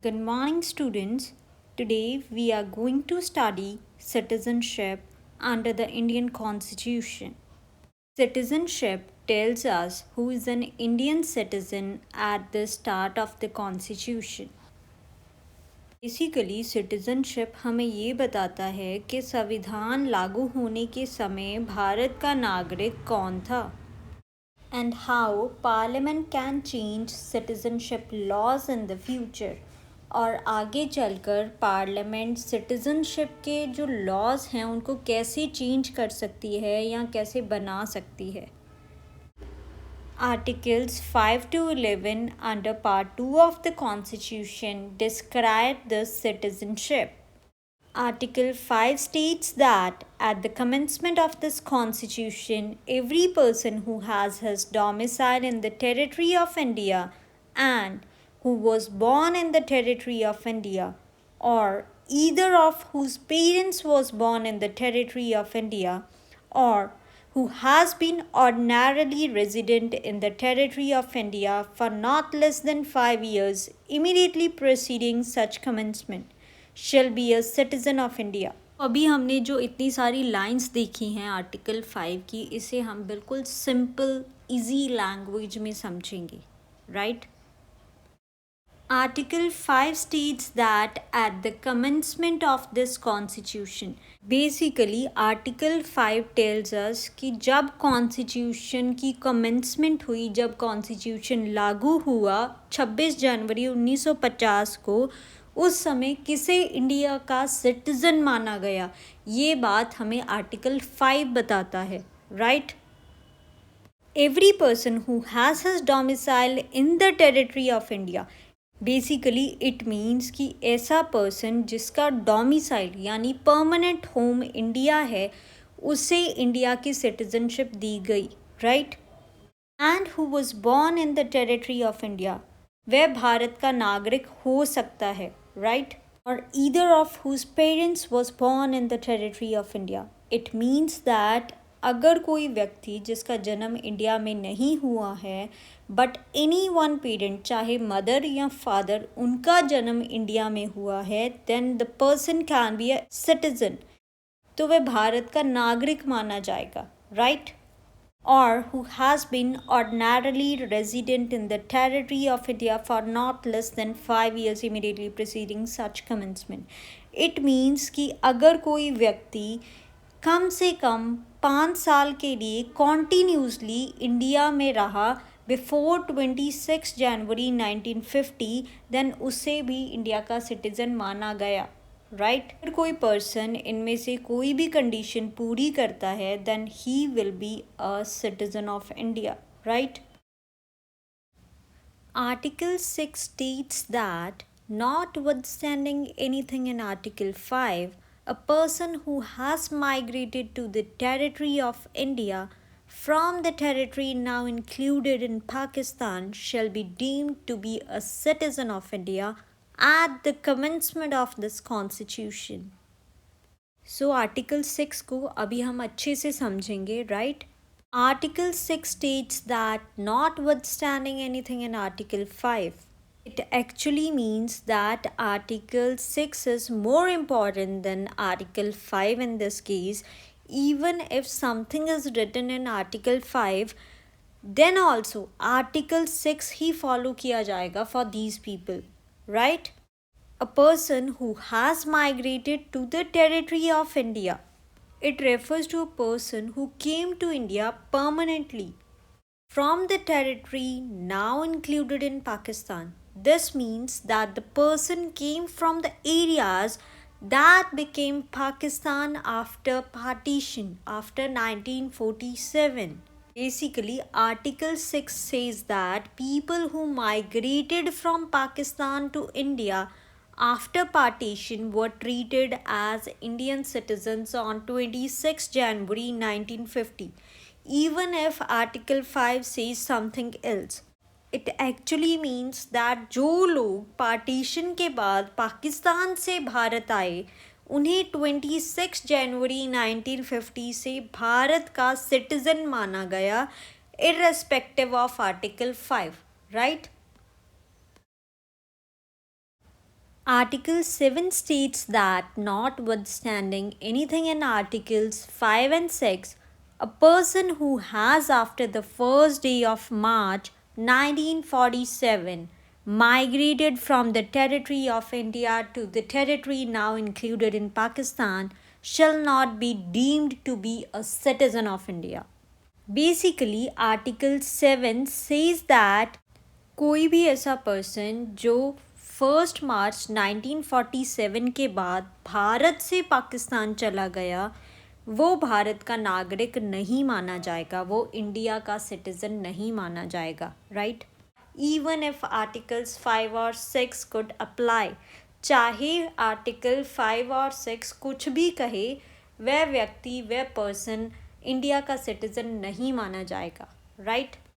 Good morning, students. Today we are going to study citizenship under the Indian Constitution. Citizenship tells us who is an Indian citizen at the start of the Constitution. Basically citizenship हमें ये बताता है कि संविधान लागू होने के समय भारत का नागरिक कौन था and how Parliament can change citizenship laws in the future. और आगे चलकर पार्लियामेंट सिटीजनशिप के जो लॉज हैं उनको कैसे चेंज कर सकती है या कैसे बना सकती है. Articles 5 to 11 under Part 2 of the Constitution describe the citizenship. Article 5 states that at the commencement of this constitution, every person who has his domicile in the territory of India and who was born in the territory of India, or either of whose parents was born in the territory of India, or who has been ordinarily resident in the territory of India for not less than 5 years immediately preceding such commencement shall be a citizen of India. अभी हमने जो इतनी सारी lines देखी हैं article 5 की, इसे हम बिल्कुल सिंपल इजी लैंग्वेज में समझेंगे, right? Article 5 states that at the commencement of this constitution, basically Article 5 tells us कि जब कॉन्स्टिट्यूशन की कमेंसमेंट हुई, जब कॉन्स्टिट्यूशन लागू हुआ 26 जनवरी 1950 को, उस समय किसे इंडिया का सिटीजन माना गया, ये बात हमें आर्टिकल 5 बताता है, right? Every person who has his domicile in the territory of India, basically it means कि ऐसा पर्सन जिसका डोमिसाइल यानी परमानेंट होम इंडिया है, उसे इंडिया की सिटीजनशिप दी गई, right? And who was born in the territory of India, वह भारत का नागरिक हो सकता है, राइट? और either of whose parents was born in the territory of India. It means that अगर कोई व्यक्ति जिसका जन्म इंडिया में नहीं हुआ है बट एनी वन पेरेंट, चाहे मदर या फादर, उनका जन्म इंडिया में हुआ है, then the person can be a citizen. तो वह भारत का नागरिक माना जाएगा, right? Or who has been ordinarily resident in the territory of India for not less than 5 years immediately preceding such commencement. It means कि अगर कोई व्यक्ति कम से कम 5 साल के लिए कॉन्टीन्यूसली इंडिया में रहा बिफोर 26 जनवरी 1950, देन उसे भी इंडिया का सिटीज़न माना गया, राइट? अगर कोई पर्सन इनमें से कोई भी कंडीशन पूरी करता है, then he will be a citizen of India, right? Article 6 states that, notwithstanding anything in Article 5, a person who has migrated to the territory of India from the territory now included in Pakistan shall be deemed to be a citizen of India at the commencement of this constitution. So Article 6 को अभी हम अच्छे से समझेंगे, right? Article 6 states that notwithstanding anything in Article 5, it actually means that Article 6 is more important than Article 5 in this case. Even if something is written in Article 5, then also Article 6 he follow किया जाएगा for these people, right? A person who has migrated to the territory of India. It refers to a person who came to India permanently from the territory now included in Pakistan. This means that the person came from the areas that became Pakistan after partition, after 1947. Basically, Article 6 says that people who migrated from Pakistan to India after partition were treated as Indian citizens on 26 January 1950, even if Article 5 says something else. It actually means that जो लोग partition के बाद पाकिस्तान से भारत आए, उन्हें 26 जनवरी 1950 से भारत का citizen माना गया, irrespective of Article 5, right? Article 7 states that, notwithstanding anything in Articles 5 and 6, a person who has, after the first day of March 1947, migrated from the territory of India to the territory now included in Pakistan shall not be deemed to be a citizen of India. Basically, Article 7 says that कोई भी ऐसा person जो 1 मार्च 1947 के बाद भारत से पाकिस्तान चला गया वो भारत का नागरिक नहीं माना जाएगा, वो इंडिया का सिटीज़न नहीं माना जाएगा, राइट? इवन इफ आर्टिकल्स 5 और 6 कुड अप्लाई, चाहे आर्टिकल 5 और 6 कुछ भी कहे, वह व्यक्ति, वह पर्सन इंडिया का सिटीज़न नहीं माना जाएगा, राइट?